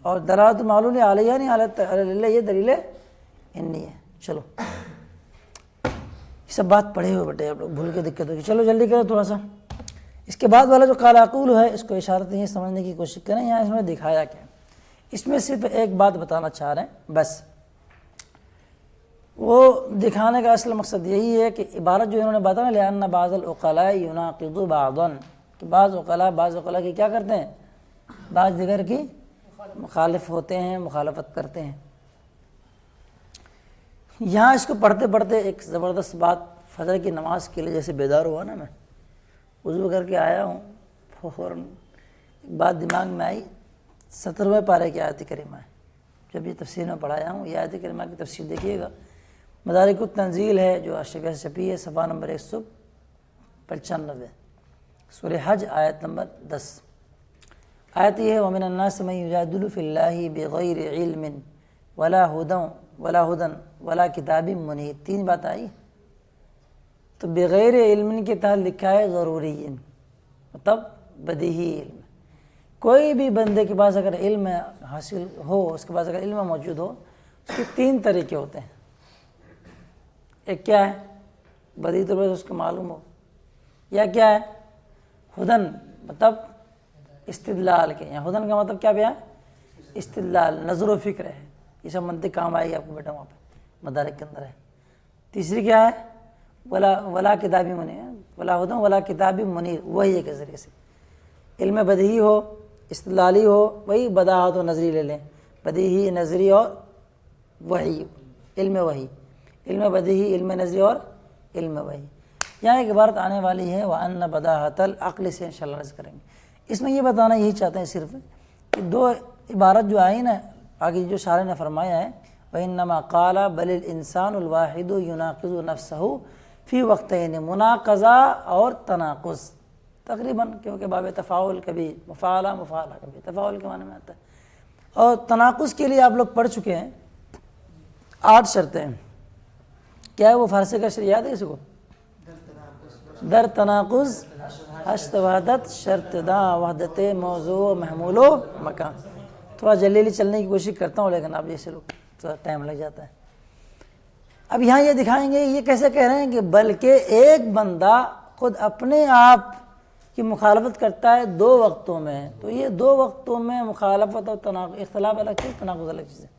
اور دلالت معلول علیہ نہیں، یہ دلیل انی ہے۔ چلو یہ سب بات پڑھے ہوئے بیٹے آپ لوگ بھول کے دقت ہوگی. چلو جلدی کرو تھوڑا سا. اس کے بعد والا جو قال اقول ہے اس کو اشارت یہ سمجھنے کی کوشش کریں یہاں اس میں دکھایا کیا. اس میں صرف ایک بات بتانا چاہ رہے ہیں بس. وہ دکھانے کا اصل مقصد یہی ہے کہ عبارت جو انہوں نے بتایا لأن بعض العقلاء يناقض بعضا کہ بعض عقلاء کی کیا کرتے ہیں بعض دیگر کی مخالف ہوتے ہیں مخالفت کرتے ہیں. یہاں اس کو پڑھتے پڑھتے ایک زبردست بات فجر کی نماز کے لیے جیسے بیدار ہوا نا میں وضو کر کے آیا ہوں فوراً ایک بات دماغ میں آئی. 70ویں پارے کی آیت کریمہ ہے جب یہ تفسیر میں پڑھایا ہوں. یہ آیت کریمہ کی تفسیر دیکھیے گا مدارک التنزیل ہے جو اشرفیہ سے چھپی ہے صفحہ نمبر 195 سورہ حج آیت نمبر 10. آیت یہ ہے وَمِنَ النَّاسِ مَن يُجَادِلُ فِي اللَّهِ بِغَيْرِ عِلْمٍ وَلَا هُدًى وَلَا كِتَابٍ مُنِيرٍ. 3 بات آئی. تو بغیر علم کے تحت لکھا ہے ضروری مطلب بدیہی علم. کوئی بھی بندے کے پاس اگر علم حاصل ہو اس کے پاس اگر علم موجود ہو اس کے 3 طریقے ہوتے ہیں. ایک کیا ہے بدیہی طور پر اس کو معلوم ہو یا کیا ہے ہدن مطلب استدلال کے. یا ہدن کا مطلب کیا بھی ہے استدلال نظر و فکر ہے. یہ سب منطق کام آئے گی آپ کو بیٹا وہاں پہ مدارک کے اندر ہے. تیسری کیا ہے ولا کتابی منیر ولا ہدن ولا کتابی منیر وہی کے ذریعے سے علم بدیہی ہو استدلالی ہو وہی بداحت و نظری لے لیں بدیہی نظری اور وحی علم بدیہی علم نظری اور علم وحی. یہاں ایک عبارت آنے والی ہے وَأَنَّ بَدَاحَةَ الْعَقْلِ سے انشاءاللہ عرض کریں گے. اس میں یہ بتانا یہی چاہتے ہیں صرف کہ 2 عبارت جو آئی نا آگے جو شارح نے فرمایا ہے وَإِنَّمَا قَالَ بَلِ الْإِنسَانُ الْوَاحِدُ يُنَاقِضُ نَفْسَهُ فی وقتین مناقضہ اور تناقض تقریباً کیونکہ باب تفاعل کبھی مفاعلہ کبھی تفاعل کے معنی میں آتا ہے. اور تناقض کے لیے آپ لوگ پڑھ چکے ہیں 8 شرطیں. کیا ہے وہ فارسی کا شرط یاد ہے کسی کو در تناقض حشت وحدت شرط دا وحدت موضوع محمول و مکان. تھوڑا جلدی چلنے کی کوشش کرتا ہوں لیکن آپ جیسے لوگ تھوڑا ٹائم لگ جاتا ہے. اب یہاں یہ دکھائیں گے یہ کیسے کہہ رہے ہیں کہ بلکہ ایک بندہ خود اپنے آپ کی مخالفت کرتا ہے 2 وقتوں میں. تو یہ 2 وقتوں میں مخالفت اور اختلاف الگ چیز تناقض الگ چیز ہے.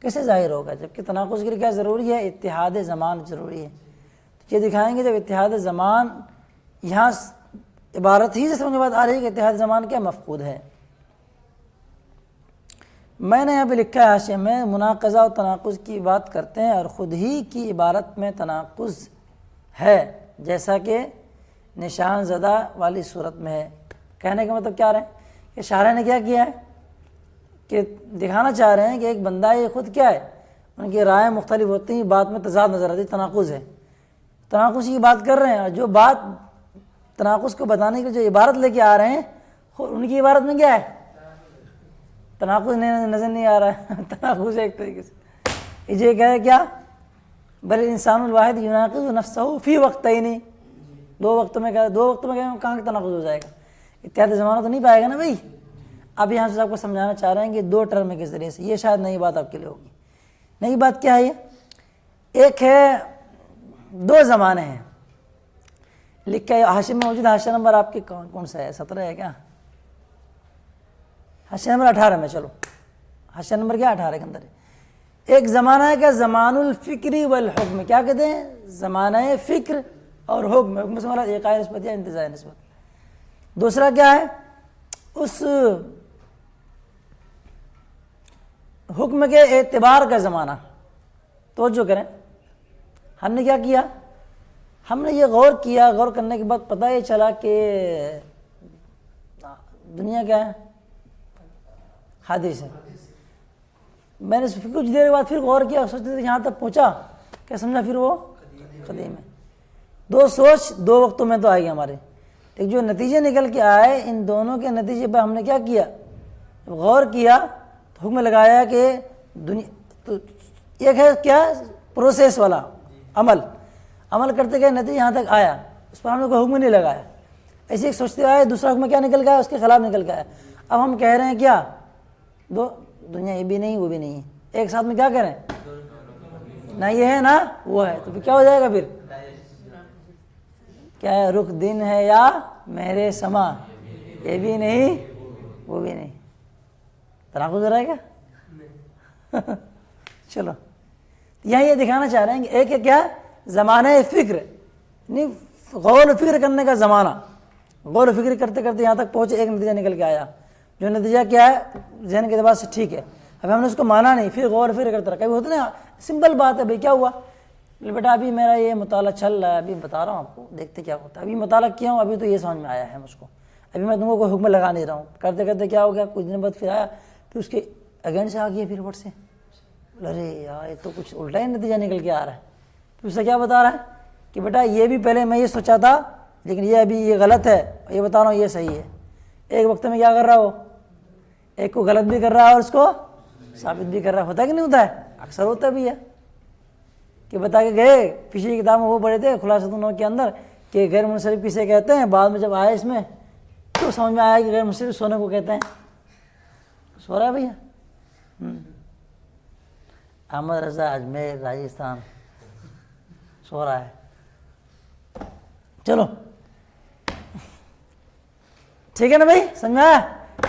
کیسے ظاہر ہوگا جبکہ تناقض کے لیے کیا ضروری ہے اتحاد زمان ضروری ہے. یہ دکھائیں گے جب اتحاد زمان یہاں عبارت ہی سے سمجھ میں بات آ رہی ہے کہ اتحاد زمان کیا مفقود ہے. میں نے یہاں پہ لکھا ہے حاشیے میں مناقضہ اور تناقض کی بات کرتے ہیں اور خود ہی کی عبارت میں تناقض ہے جیسا کہ نشان زدہ والی صورت میں ہے. کہنے کا مطلب کیا رہے ہیں کہ شارح نے کیا کیا ہے کہ دکھانا چاہ رہے ہیں کہ ایک بندہ یہ خود کیا ہے ان کی رائے مختلف ہوتی ہیں بات میں تضاد نظر آتی ہے تناقض ہے. تناقض کی بات کر رہے ہیں اور جو بات تناقض کو بتانے کے جو عبارت لے کے آ رہے ہیں ان کی عبارت میں کیا ہے تناقض نظر نہیں آ رہا ہے. تناقض ایک طریقے سے یہ کہہ ہے کیا بل انسان الواحد يناقض نفسه فی وقتین 2 وقتوں میں کہاں تناقض ہو جائے گا. اتحاد زمانہ تو نہیں پائے گا نا بھائی. اب یہاں سے آپ کو سمجھانا چاہ رہے ہیں کہ 2 ٹرم کے ذریعے سے. یہ شاید نئی بات آپ کے لیے ہوگی. نئی بات کیا ہے یہ ایک ہے 2 زمانے ہیں لکھا ہے حاشیے میں موجود. حاشیہ نمبر آپ کے کون سا ہے 17 ہے کیا حاشیہ نمبر 18 میں. چلو حاشیہ نمبر کیا 18 کے اندر ہے. ایک زمانہ ہے کہ زمان الفکری والحکم کیا کہتے ہیں زمانہ فکر اور حکم. حکم سے مراد ایقاع نسبت یا انتزاع نسبت. دوسرا کیا ہے اس حکم کے اعتبار کا زمانہ. توجہ کریں ہم نے کیا کیا ہم نے یہ غور کیا. غور کرنے کے بعد پتہ یہ چلا کہ دنیا کیا ہے حادث ہے. میں نے کچھ دیر کے بعد پھر غور کیا سوچتے تھے یہاں تک پہنچا کیا سمجھا پھر وہ قدیم ہے. 2 سوچ 2 وقتوں میں تو آئی ہمارے لیکن جو نتیجے نکل کے آئے ان دونوں کے نتیجے پہ ہم نے کیا کیا غور کیا تو حکم لگایا کہ دنیا تو ایک ہے کیا پروسیس والا عمل کرتے گئے نتیجہ یہاں تک آیا اس پر ہم نے کوئی حکم نہیں لگایا. ایسے ایک سوچتے آئے دوسرا حکم کیا نکل گیا اس کے خلاف نکل گیا. اب ہم کہہ رہے ہیں کیا دنیا یہ بھی نہیں وہ بھی نہیں ہے ایک ساتھ میں کیا کریں نہ یہ ہے نہ وہ ہے تو پھر کیا ہو جائے گا پھر کیا ہے؟ رخ دن ہے یا میرے سما، یہ بھی نہیں وہ بھی نہیں، تناقض ہو رہا ہے کیا؟ چلو یہاں یہ دکھانا چاہ رہے ہیں کہ ایک ہے کیا، زمانہ فکر، نہیں غور و فکر کرنے کا زمانہ، غور و فکر کرتے کرتے یہاں تک پہنچے، ایک نتیجہ نکل کے آیا، جو نتیجہ کیا ہے ذہن کے اعتبار سے ٹھیک ہے، اب ہم نے اس کو مانا نہیں، پھر غور و فکر کرتے رہا، کبھی ہوتا نا سمپل بات ہے، بھائی کیا ہوا بیٹا، ابھی میرا یہ مطالعہ چل رہا ہے، ابھی بتا رہا ہوں آپ کو، دیکھتے کیا ہوتا ہے، ابھی مطالعہ کیا ہوں، ابھی تو یہ سمجھ میں آیا ہے مجھ کو، ابھی میں تم کو کوئی حکم لگا نہیں رہا ہوں، کرتے کرتے کیا ہو گیا، کچھ دن بعد پھر آیا، پھر اس کے اگینسٹ آ گیا، پھر وٹ سے ارے یار یہ تو کچھ الٹا ہی نتیجہ نکل کے آ رہا ہے، پھر اس سے کیا بتا رہا ہے کہ بیٹا یہ بھی پہلے میں یہ سوچا تھا لیکن یہ ابھی یہ غلط ہے، یہ بتا رہا ہوں یہ صحیح ہے، ایک وقت میں کیا کر رہا ہو، ایک کو غلط بھی کر رہا ہے اور اس کو ثابت بھی کر رہا ہے، ہوتا ہے کہ نہیں ہوتا ہے؟ اکثر ہوتا بھی ہے کہ بتا کے گئے، پیچھے کی کتاب میں وہ پڑھے تھے خلاصۃ النور کے اندر کہ غیر منصرف کسے کہتے ہیں، بعد میں جب آئے اس میں تو سمجھ میں آیا کہ غیر منصرف سونے کو کہتے ہیں، سو رہا ہے بھیا احمد رضا اجمیر راجستھان سو رہا ہے، چلو ٹھیک ہے نا بھائی، سمجھ میں آیا؟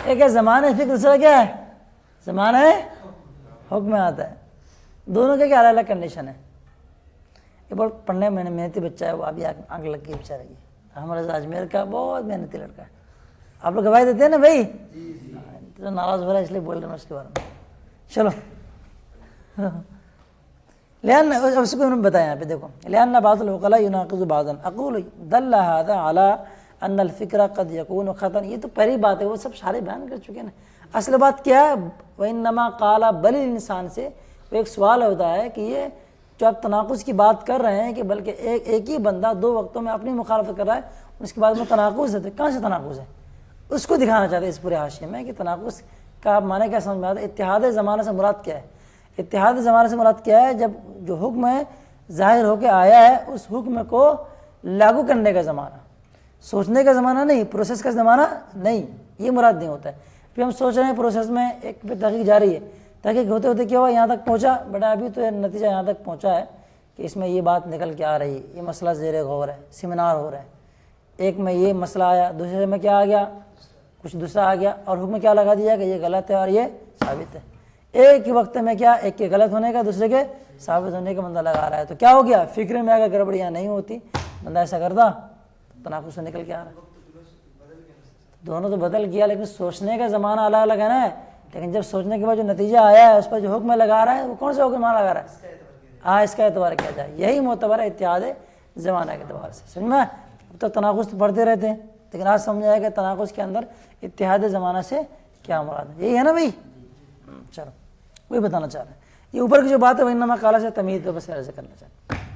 ایک ہے زمانہ فکر، دوسرا کیا ہے زمانہ حکم آتا ہے، دونوں کے کیا الگ الگ کنڈیشن ہے، یہ بہت پڑھنے میں محنتی بچہ ہے، وہ ابھی آنکھ لگ گئی بیچارہ کی، احمد رضا اجمیر کا بہت محنتی لڑکا ہے، آپ لوگ گواہی دیتے ہیں نا بھائی، ناراض ہو رہا ہے اس لیے بول رہے ہیں اس کے بارے میں، چلو لأن اس کو انہوں نے بتایا یہاں پہ دیکھو، لأن بعض العقلاء يناقض بعضا، اقول دل هذا على ان الفکر قد یکون خطا، یہ تو پہلی بات ہے، وہ سب سارے بیان کر چکے ہیں، اصل بات کیا ہے، وانما قال بل الانسان سے وہ ایک سوال ہوتا ہے کہ یہ جو آپ تناقض کی بات کر رہے ہیں کہ بلکہ ایک ہی بندہ دو وقتوں میں اپنی مخالفت کر رہا ہے، اس کے بعد میں تناقض ہے، تو کہاں سے تناقض ہے، اس کو دکھانا چاہتے ہیں اس پورے حاشیے میں کہ تناقض کا آپ معنی کیا سمجھ میں آتا ہے، اتحاد زمانہ سے مراد کیا ہے، اتحاد زمانہ سے مراد کیا ہے، جب جو حکم ہے ظاہر ہو کے آیا ہے اس حکم کو لاگو کرنے کا زمانہ، سوچنے کا زمانہ نہیں، پروسیس کا زمانہ نہیں، یہ مراد نہیں ہوتا ہے، پھر ہم سوچ رہے ہیں پروسیس میں ایک پہ تحقیق جاری ہے، تحقیق ہوتے ہوتے کیا ہوا یہاں تک پہنچا، بیٹا ابھی تو نتیجہ یہاں تک پہنچا ہے کہ اس میں یہ بات نکل کے آ رہی ہے، یہ مسئلہ زیر غور ہے، سیمینار ہو رہا ہے، ایک میں یہ مسئلہ آیا، دوسرے میں کیا آ گیا، کچھ دوسرا آ گیا، اور حکم کیا لگا دیا کہ یہ غلط ہے اور یہ ثابت ہے، ایک ہی وقت میں کیا، ایک کے غلط ہونے کا دوسرے کے ثابت ہونے کا بندہ لگا رہا ہے، تو کیا ہو گیا، فکر میں اگر گڑبڑیاں نہیں ہوتی بندہ ایسا کرتا، تناقض سے نکل کے آ رہا ہے، دونوں تو بدل گیا لیکن سوچنے کا زمانہ الگ الگ ہے نا، لیکن جب سوچنے کے بعد جو نتیجہ آیا ہے اس پر جو حکم لگا رہا ہے وہ کون سے حکم لگا رہا ہے، ہاں اس کا اعتبار کیا جائے، یہی معتبر ہے اتحاد زمانہ کے اعتبار سے، سمجھ میں؟ اب تو تناقض تو پڑھتے رہتے ہیں لیکن آج سمجھ آئے کہ تناقض کے اندر اتحاد زمانہ سے کیا مراد ہے، یہی ہے نا بھائی، چلو وہی بتانا چاہ رہے ہیں، یہ اوپر کی جو بات ہے وہ انما قال سے تمہید تو بس ایسے کرنا چاہتے ہیں۔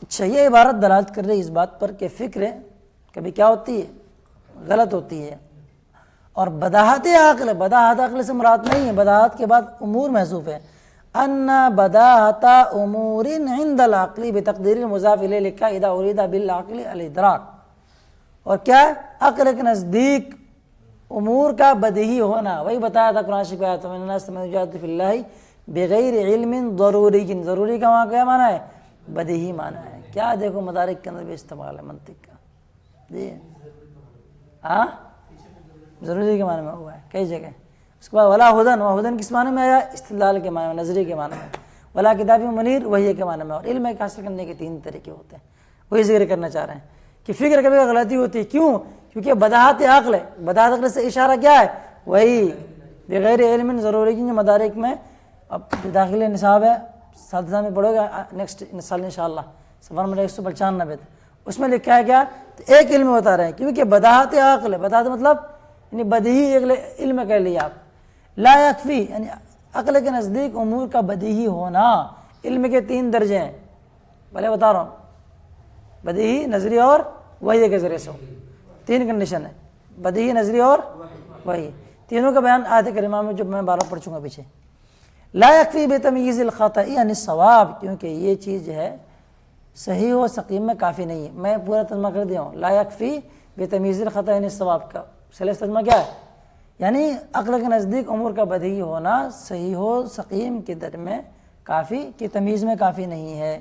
اچھا یہ عبارت دلالت کر رہی ہے اس بات پر کہ فکر کبھی کیا ہوتی ہے، غلط ہوتی ہے، اور بداہت عقل، بداہت عقل سے مراد نہیں ہے، بداہت کے بعد امور محذوف ہے، ان بداہت امور عند العقل بتقدیر المضاف الیہ لکھا اذا ارید بالعقل الادراک، اور کیا ہے، عقل کے نزدیک امور کا بدیہی ہونا، وہی بتایا تھا قرآن شریف آیت میں، الناس من یجادل فی اللہ بغیر علم ضروری، ضروری کا وہاں کیا معنی ہے، بدیہی معنی ہے، کیا دیکھو مدارک کے اندر بھی استعمال ہے منطق کا، جی ہاں ضروری کے معنی میں ہوا ہے کئی جگہ، اس کے بعد ولا ہدن، وہ ہدن کس معنی میں آیا، استدلال کے معنی میں، نظری کے معنی میں، ولا کتاب منیر وحی کے معنی میں، اور علم حاصل کرنے کے تین طریقے ہوتے ہیں، وہی ذکر کرنا چاہ رہے ہیں کہ فکر کبھی غلطی ہوتی ہے، کیوں؟ کیونکہ بداہت عقل ہے، بداہت عقل سے اشارہ کیا ہے، وہی بغیر علم ضروری کی مدارک میں، اب جو داخلی نصاب ہے ساتھ میں پڑھو گا نیکسٹ سال انشاءاللہ صفحہ نمبر 195، اس میں لکھا ہے کیا، ایک علم بتا رہے ہیں، کیونکہ بداہت عقل ہے، بداہت مطلب یعنی بدیہی علم کہہ لیا آپ، لا یکفی یعنی عقل کے نزدیک امور کا بدیہی ہونا، علم کے تین درجے ہیں، پہلے بتا رہا ہوں، بدیہی، نظری اور وحی کے ذریعے سے ہو، تین کنڈیشن ہے، بدیہی، نظری اور وحی، تینوں کا بیان آیت کریمہ میں جو میں بارہ پڑھ چکا پیچھے، لا یکفی بتمییز الخطأ عن الصواب، کیونکہ یہ چیز جو ہے صحیح و سقیم میں کافی نہیں ہے، میں پورا ترجمہ کر دیا ہوں، لا یکفی بتمییز الخطأ عن الصواب کا صحیح ترجمہ کیا ہے، یعنی عقل کے نزدیک امور کا بدیہی ہونا صحیح و سقیم کے در میں کافی کی تمیز میں کافی نہیں ہے،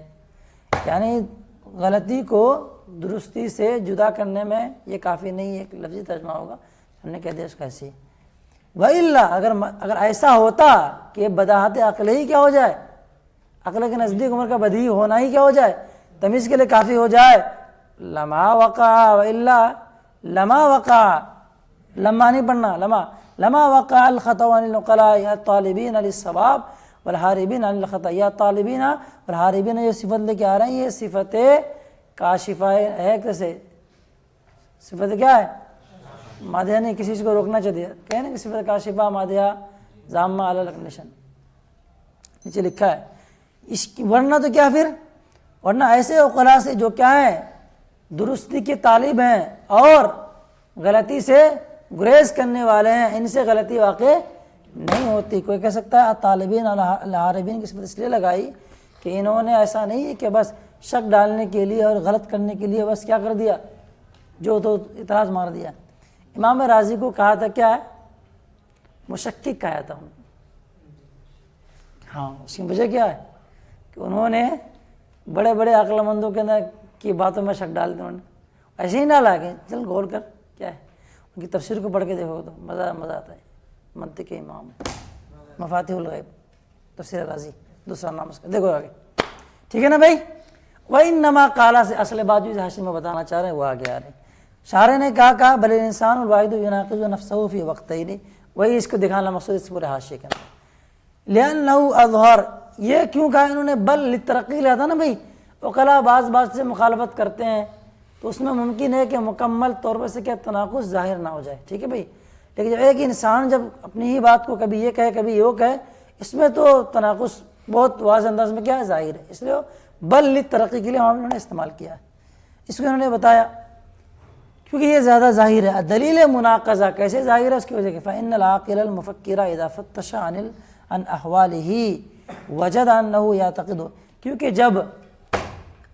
یعنی غلطی کو درستی سے جدا کرنے میں یہ کافی نہیں ہے، ایک لفظی ترجمہ ہوگا، ہم نے کہہ دیا اس کا ایسی۔ وَإِلَّا اگر ایسا ہوتا کہ بداحت عقل ہی کیا ہو جائے، عقل کے نزدیک عمر کا بدیہی ہونا ہی کیا ہو جائے، تمیز کے لیے کافی ہو جائے، لما وقع، وَإِلَّا لما وقع، لما نہیں پڑھنا، لما وقع الخطأ عن العقلاء الطالبین للصواب والحاربین عن الخطأ، یا طالبین والحاربین یہ صفت لے کے آ رہے ہیں، یہ صفت کاشفہ ہے، کیسے صفت کیا ہے؟ مادیہ نہیں، کسی چیز کو روکنا چاہیے، کہنے کہ صفت کاشفہ مادیہ زامہ علی الکنڈیشن نیچے لکھا ہے۔ ورنہ تو کیا پھر، ورنہ ایسے عقلاء سے جو کیا ہیں، درستی کے طالب ہیں اور غلطی سے گریز کرنے والے ہیں، ان سے غلطی واقع نہیں ہوتی۔ کوئی کہہ سکتا ہے طالبین اور الحاربین کی صفت اس لیے لگائی کہ انہوں نے ایسا نہیں ہے کہ بس شک ڈالنے کے لیے اور غلط کرنے کے لیے بس کیا کر دیا، جو تو اعتراض مار دیا۔ امام راضی کو کہا تھا کیا ہے، مشکک کہا تھا، ہاں اس کی وجہ کیا ہے کہ انہوں نے بڑے بڑے عقل مندوں کے اندر کی باتوں میں شک ڈال دیا، انہوں نے ایسے ہی نہ لا کے چل غور کر کیا ہے، ان کی تفسیر کو پڑھ کے دیکھو تو مزہ آتا ہے۔ منطق امام مفاتیح الغیب تفسیر راضی دوسرا نام اس کا، دیکھو آگے، ٹھیک ہے نا بھائی۔ وَإِنَّمَا قَالَ سے اصل بات جو حاشیے میں بتانا چاہ رہے ہیں وہ آگے آ رہے ہیں۔ شارح نے کہا بل الانسان الواحد يناقض نفسه فی وقتین، وہی اس کو دکھانا مقصود اس پورے حاشیے کے اندر۔ لأنه اظہر، یہ کیوں کہا انہوں نے، بل للترقی لیا تھا نا بھائی، عقلاء بعض سے مخالفت کرتے ہیں تو اس میں ممکن ہے کہ مکمل طور پر سے کیا تناقض ظاہر نہ ہو جائے، ٹھیک ہے بھائی، لیکن جب ایک انسان جب اپنی ہی بات کو کبھی یہ کہے کبھی یہ کہے، اس میں تو تناقض بہت واضح انداز میں کیا ہے، ظاہر ہے، اس لیے بل للترقی کے لیے انہوں نے استعمال کیا ہے، اس کو انہوں نے بتایا کیونکہ یہ زیادہ ظاہر ہے۔ دلیل مناقضہ کیسے ظاہر ہے، اس کی وجہ کہ فإن العاقل المفکر اذا فتش عن احواله وجد انه يعتقد، کیونکہ جب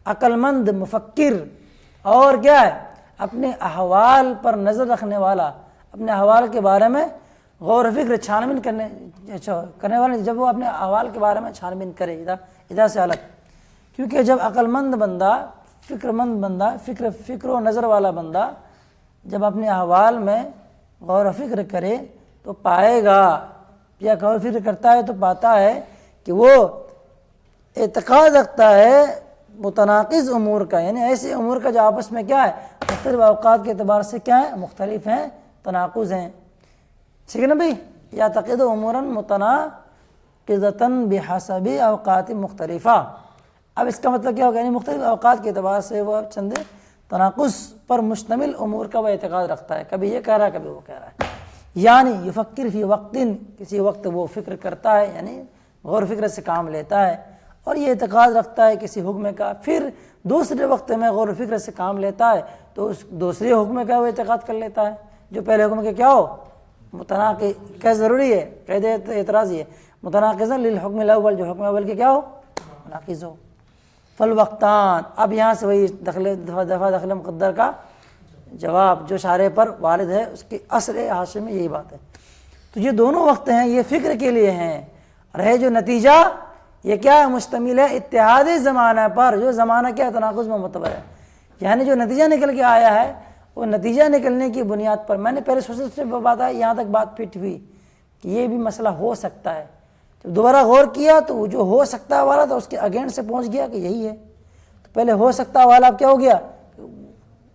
عقل مند مفکر اور کیا ہے اپنے احوال پر نظر رکھنے والا، اپنے احوال کے بارے میں غور و فکر چھان بین کرنے والا، جب وہ اپنے احوال کے بارے میں چھان بین کرے ادا سے الگ، کیونکہ جب عقل مند بندہ، فکر مند بندہ، فکر و نظر والا بندہ جب اپنے احوال میں غور و فکر کرے تو پائے گا، یا غور و فکر کرتا ہے تو پاتا ہے کہ وہ اعتقاد رکھتا ہے متناقض امور کا، یعنی ایسے امور کا جو آپس میں کیا ہے مختلف اوقات کے اعتبار سے کیا ہے مختلف ہیں، تناقض ہیں، ٹھیک ہے نا بھائی۔ یا تقید امورا متناقضۃ بحسب اوقات مختلفہ، اب اس کا مطلب کیا ہوگا، یعنی مختلف اوقات کے اعتبار سے وہ چند تناقض پر مشتمل امور کا وہ اعتقاد رکھتا ہے، کبھی یہ کہہ رہا ہے کبھی وہ کہہ رہا ہے، یعنی یفکر فی وقت، کسی وقت وہ فکر کرتا ہے یعنی غور و فکر سے کام لیتا ہے، اور یہ اعتقاد رکھتا ہے کسی حکم کا، پھر دوسرے وقت میں غور و فکر سے کام لیتا ہے تو اس دوسرے حکم کا وہ اعتقاد کر لیتا ہے جو پہلے حکم کے کیا ہو متناقض، کیا ضروری ہے قید اعتراض یہ متناقضا للحکم الاول، جو حکم اول کے کیا ہو مناقض ہو۔ فالوقتان، اب یہاں سے وہی دفعہ دخل مقدر کا جواب جو شارح پر وارد ہے، اس کے اصل حاشیے میں یہی بات ہے۔ تو یہ دونوں وقت ہیں، یہ فکر کے لیے ہیں، رہے جو نتیجہ یہ کیا ہے مشتمل ہے اتحادی زمانہ پر، جو زمانہ کیا تناقض میں معتبر ہے، یعنی جو نتیجہ نکل کے آیا ہے وہ نتیجہ نکلنے کی بنیاد پر، میں نے پہلے سوچے بات آئی یہاں تک بات فٹ ہوئی کہ یہ بھی مسئلہ ہو سکتا ہے، جب دوبارہ غور کیا تو جو ہو سکتا والا تھا اس کے اگینسٹ سے پہنچ گیا کہ یہی ہے، تو پہلے ہو سکتا والا اب کیا ہو گیا،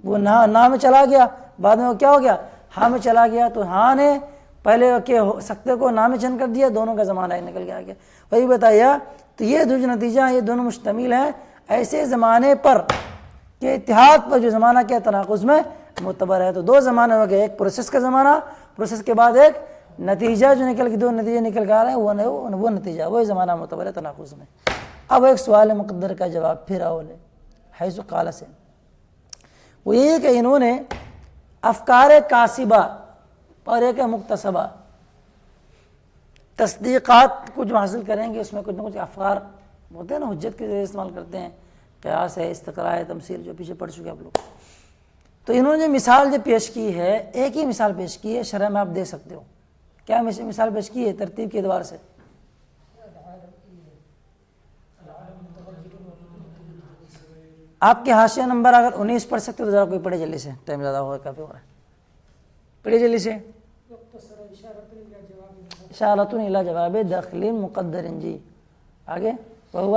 وہ نہ میں چلا گیا، بعد میں وہ کیا ہو گیا ہاں میں چلا گیا، تو ہاں نے پہلے کہ ہو سکتے کو نہ میں چن کر دیا، دونوں کا زمانہ نکل کے آ گیا، وہی بتایا۔ تو یہ جو نتیجہ یہ دونوں مشتمل ہیں ایسے زمانے پر کہ اتحاد پر جو زمانہ کیا تناقض میں معتبر ہے، تو دو زمانے ہو گئے، ایک پروسیس کا زمانہ، پروسیس کے بعد ایک نتیجہ جو نکل کے، دو نتیجے نکل کے آ رہے ہیں وہ نتیجہ وہی زمانہ معتبر ہے تناقض میں۔ اب ایک سوال مقدر کا جواب پھر اول ہے حیث قال سے، وہ یہ کہ انہوں نے افکار کاسبہ اور ایک مکتسبہ تصدیقات کو جو حاصل کریں گے اس میں کچھ نہ کچھ افکار ہوتے ہیں نا، حجت کے ذریعے استعمال کرتے ہیں، قیاس ہے، استقراء ہے، تمثیل جو پیچھے پڑھ چکے آپ لوگ، تو انہوں نے مثال جو پیش کی ہے ایک ہی مثال پیش کی ہے، شرح میں آپ دے سکتے ہو، کیا مثال پیش کی ہے ترتیب کے اعتبار سے؟ آپ کے حاشیہ نمبر اگر 19 پڑھ سکتے تو ذرا کوئی پڑھے جلدی سے، ٹائم زیادہ ہو گیا، کافی ہو رہا ہے، پڑھے جلدی سے. اشارۃ الی جواب داخل مقدر. جی آگے. وہو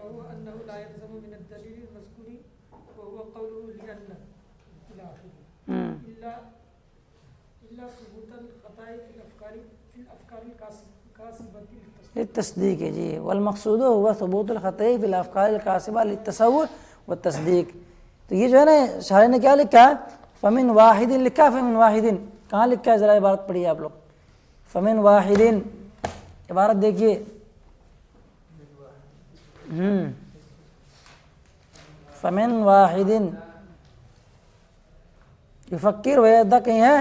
وهو أنه لا يلزم من الدليل المذكور وهو قوله لأن إلى آخره إلا ثبوت الخطأ في الأفكار الكاسبة للتصدیق. جی والمقصود هو ثبوت الخطأ فی الافکار الکاسبہ للتصور والتصدیق. تو یہ جو ہے نا شاعر نے کیا لکھا ہے؟ فمن واحد لکھا ہے، فمن واحد کہاں لکھا ہے؟ ذرا عبارت پڑھیے آپ لوگ. فمن واحد عبارت دیکھیے. فمن واحد یفکر ویدہ کہیں ہے؟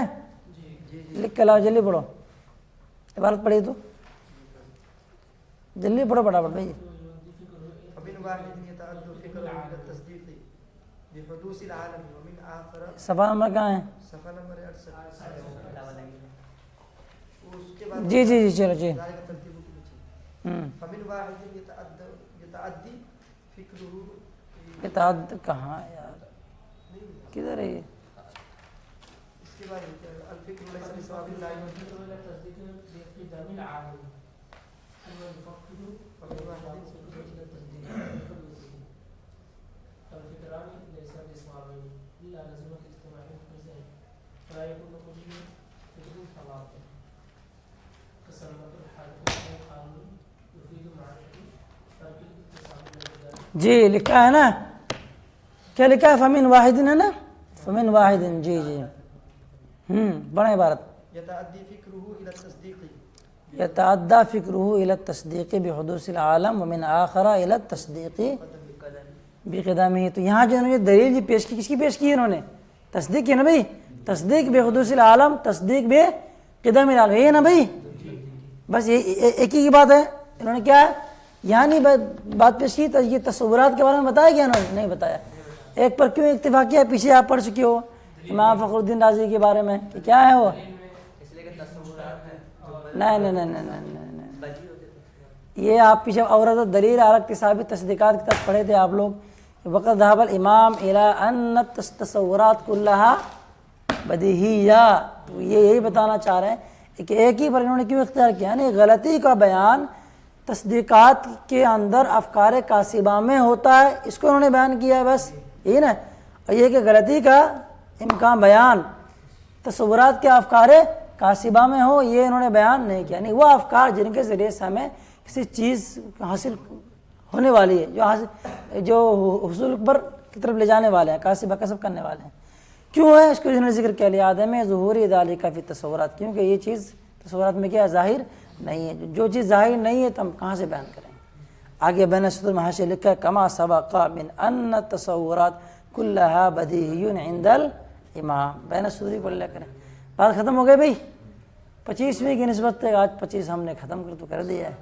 لکھ کے لاؤ، جلدی پڑھو عبارت پڑھیے تو جلدی پڑھو پڑھا بھائی. فمن واحد يتعدى فكره الى التصديق بحدوث العالم ومن آخر. صفحہ نمبر کہاں ہے؟ صفحہ نمبر 68. اس کے بعد جی جی جی چلو جی. فمن واحد يتعدى فكره. اتعد کہاں یار، کدھر ہے یہ؟ اس کے بعد الفکر ليس بسبب لا يمكن ولا تصديق بقدم العالم. فمن واحد الى التصديق الفكران ليس بسبب الا لازم الاجتماع المزاج فلا يكون كل فكر خلاف تسلمت الحادث قانون يفيد معرفه ترك الاتصال. جی لکھا ہے نا، کیا لکھا ہے؟ فمن واحد ہے نا، فمن واحد. جی جی بڑا عبارت. يتعدى فكره الى التصديق. يتعدى فكره الى التصديق بحدوث العالم ومن آخر الى التصديق بقدمه. تو یہاں جو انہوں نے دلیل جی پیش کی، کس کی پیش کی انہوں نے؟ تصدیق کی نا بھائی، تصدیق بحدوث العالم، تصدیق بقدم العالم، یہ نا بھائی. بس یہ ایک ہی بات ہے. انہوں نے کیا ہے یہاں نہیں بات پیش کی، یہ تصورات کے بارے میں بتایا کیا انہوں نے؟ نہیں بتایا. ایک پر کیوں اتفاق کیا؟ پیچھے آپ پڑھ چکے ہو امام فخر الدین رازی کے بارے میں کہ کیا ہے وہ؟ نہیں نہیں نہیں نہیں نہیں، یہ آپ پیچھے عورت دلیل عرق ثابت تصدیقات کی طرف پڑھے تھے آپ لوگ. وقت ذهب الامام الى ان التصورات كلها بدیہیہ. یہ یہی بتانا چاہ رہے ہیں کہ ایک ہی پر انہوں نے کیوں اختیار کیا، یعنی غلطی کا بیان تصدیقات کے اندر افکار کاسبہ میں ہوتا ہے، اس کو انہوں نے بیان کیا ہے. بس یہی نا. اور یہ کہ غلطی کا امکان بیان تصورات کے افکار کاسبہ میں ہو، یہ انہوں نے بیان نہیں کیا. نہیں، وہ افکار جن کے ذریعے سے ہمیں کسی چیز حاصل ہونے والی ہے، جو حصول پر کی طرف لے جانے والے ہیں، کاسبہ کسب کرنے والے ہیں. کیوں ہے اس کو انہوں نے ذکر کیا لیا عدم ظہوری ذالک فی تصورات، کیونکہ یہ چیز تصورات میں کیا ظاہر نہیں ہے. جو چیز ظاہر نہیں ہے تو ہم کہاں سے بیان کریں؟ آگے بین سطور میں حاشیہ لکھا ہے کما سبق من ان التصورات کلها بدیہی عند الامام. بین سطوری پڑھ لیا کریں. بات ختم ہو گئی بھائی. 25ویں کی نسبت تک آج 25 ہم نے ختم کر دیا ہے.